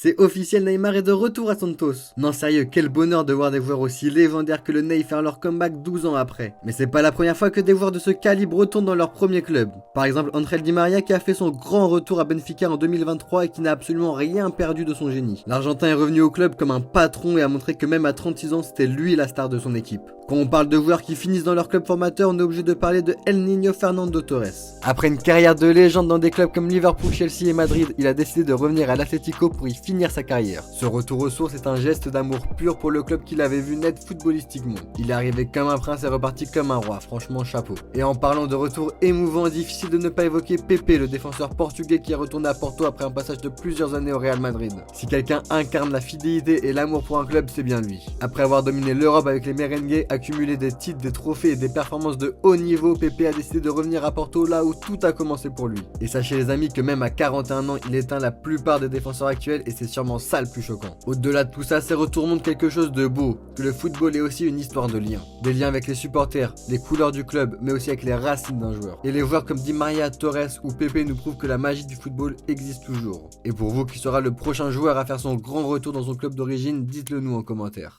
C'est officiel, Neymar est de retour à Santos. Non sérieux, quel bonheur de voir des joueurs aussi légendaires que le Ney faire leur comeback 12 ans après. Mais c'est pas la première fois que des joueurs de ce calibre retournent dans leur premier club. Par exemple, Angel Di Maria qui a fait son grand retour à Benfica en 2023 et qui n'a absolument rien perdu de son génie. L'Argentin est revenu au club comme un patron et a montré que même à 36 ans, c'était lui la star de son équipe. Quand on parle de joueurs qui finissent dans leur club formateur, on est obligé de parler de El Niño Fernando Torres. Après une carrière de légende dans des clubs comme Liverpool, Chelsea et Madrid, il a décidé de revenir à l'Atlético pour y finir sa carrière. Ce retour aux sources est un geste d'amour pur pour le club qu'il avait vu naître footballistiquement. Il est arrivé comme un prince et reparti comme un roi, franchement chapeau. Et en parlant de retour émouvant, difficile de ne pas évoquer Pepe, le défenseur portugais qui est retourné à Porto après un passage de plusieurs années au Real Madrid. Si quelqu'un incarne la fidélité et l'amour pour un club, c'est bien lui. Après avoir dominé l'Europe avec les merengues, accumulé des titres, des trophées et des performances de haut niveau, Pepe a décidé de revenir à Porto là où tout a commencé pour lui. Et sachez les amis que même à 41 ans, il éteint la plupart des défenseurs actuels et c'est sûrement ça le plus choquant. Au-delà de tout ça, ces retours montrent quelque chose de beau, que le football est aussi une histoire de liens. Des liens avec les supporters, les couleurs du club, mais aussi avec les racines d'un joueur. Et les joueurs comme Di Maria, Torres ou Pepe nous prouvent que la magie du football existe toujours. Et pour vous, qui sera le prochain joueur à faire son grand retour dans son club d'origine, dites-le nous en commentaire.